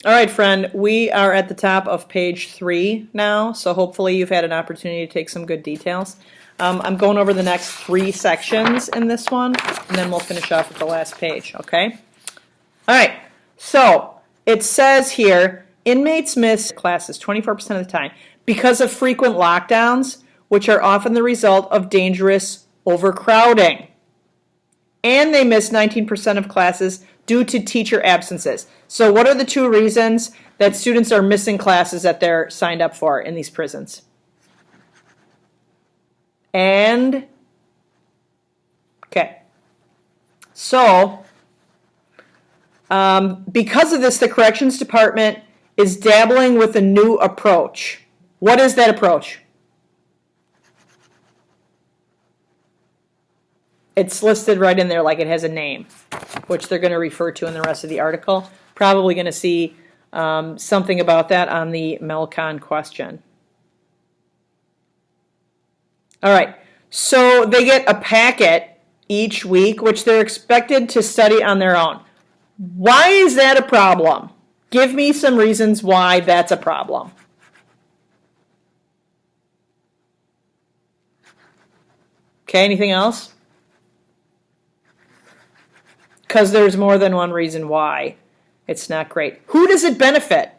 All right, friend, we are at the top of page 3 now, so hopefully you've had an opportunity to take some good details. I'm going over the next 3 sections in this one, and then we'll finish off with the last page, okay? All right, so it says here, inmates miss classes 24% of the time because of frequent lockdowns, which are often the result of dangerous overcrowding. And they miss 19% of classes due to teacher absences. So what are the 2 reasons that students are missing classes that they're signed up for in these prisons? And, okay. So, because of this, the Corrections Department is dabbling with a new approach. What is that approach? It's listed right in there like it has a name, which they're going to refer to in the rest of the article. Probably going to see something about that on the Melcon question. All right, so they get a packet each week, which they're expected to study on their own. Why is that a problem? Give me some reasons why that's a problem. Okay, anything else? Because there's more than one reason why it's not great. Who does it benefit?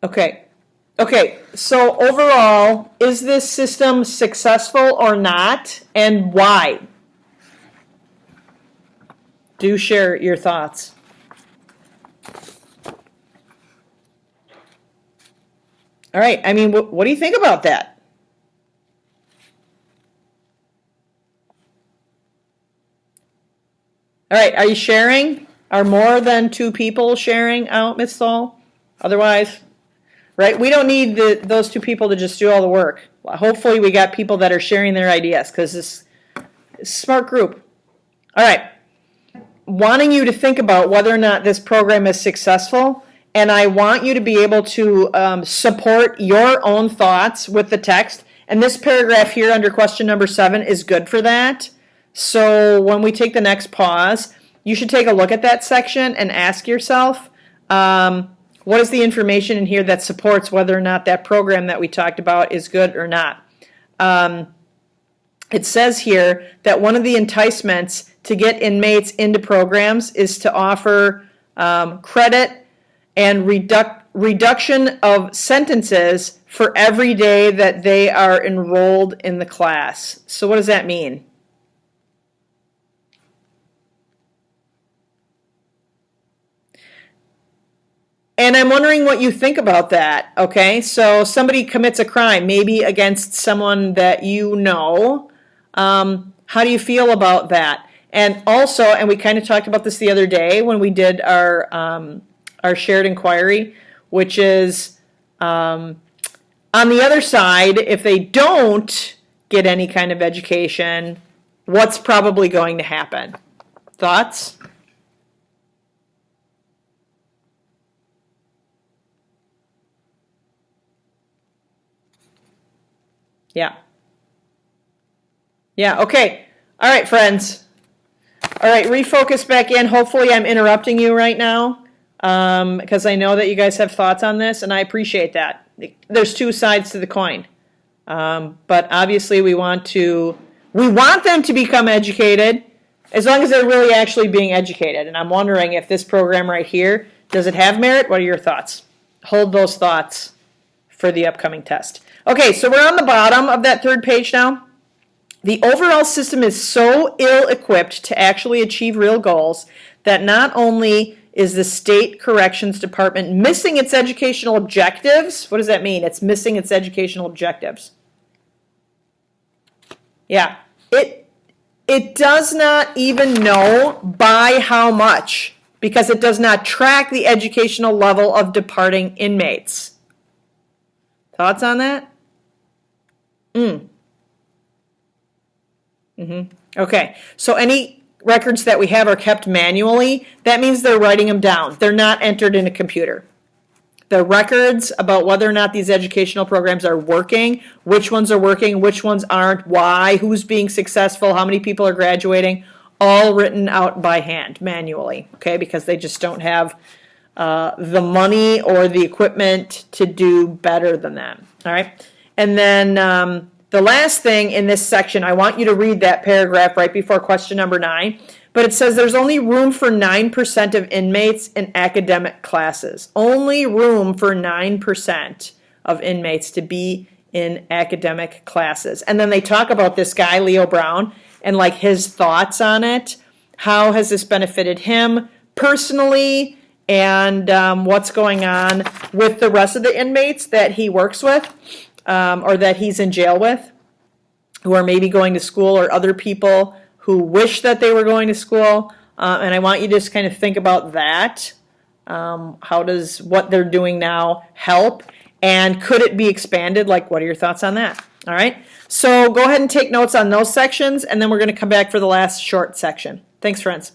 Okay, so overall, is this system successful or not, and why? Do share your thoughts. All right, I mean, what do you think about that? All right, are you sharing? Are more than 2 people sharing out, Ms. Saul? Otherwise, right? We don't need those 2 people to just do all the work. Well, hopefully we got people that are sharing their ideas because this is a smart group. All right. Wanting you to think about whether or not this program is successful, and I want you to be able to support your own thoughts with the text. And this paragraph here under question number 7 is good for that. So when we take the next pause, you should take a look at that section and ask yourself, what is the information in here that supports whether or not that program that we talked about is good or not? It says here that one of the enticements to get inmates into programs is to offer credit and reduction of sentences for every day that they are enrolled in the class. So what does that mean? And I'm wondering what you think about that, okay? So somebody commits a crime, maybe against someone that you know. How do you feel about that? And also, and we kind of talked about this the other day when we did our shared inquiry, which is on the other side, if they don't get any kind of education, what's probably going to happen? Thoughts? Yeah. Yeah, okay. All right, friends. All right, refocus back in. Hopefully I'm interrupting you right now because I know that you guys have thoughts on this, and I appreciate that. There's 2 sides to the coin. But obviously we want them to become educated as long as they're really actually being educated. And I'm wondering if this program right here, does it have merit? What are your thoughts? Hold those thoughts for the upcoming test. Okay, so we're on the bottom of that 3rd page now. The overall system is so ill-equipped to actually achieve real goals that not only is the state corrections department missing its educational objectives. What does that mean? It's missing its educational objectives. Yeah, it does not even know by how much because it does not track the educational level of departing inmates. Thoughts on that? Okay, so any records that we have are kept manually. That means they're writing them down. They're not entered in a computer. The records about whether or not these educational programs are working, which ones are working, which ones aren't, why, who's being successful, how many people are graduating, all written out by hand, manually, okay, because they just don't have the money or the equipment to do better than that, all right? And then the last thing in this section, I want you to read that paragraph right before question number 9, but it says there's only room for 9% of inmates in academic classes. Only room for 9% of inmates to be in academic classes. And then they talk about this guy, Leo Brown, and like his thoughts on it. How has this benefited him personally, and what's going on with the rest of the inmates that he works with, or that he's in jail with, who are maybe going to school, or other people who wish that they were going to school. And I want you to just kind of think about that. How does what they're doing now help? And could it be expanded? Like, what are your thoughts on that? All right. So go ahead and take notes on those sections, and then we're going to come back for the last short section. Thanks, friends.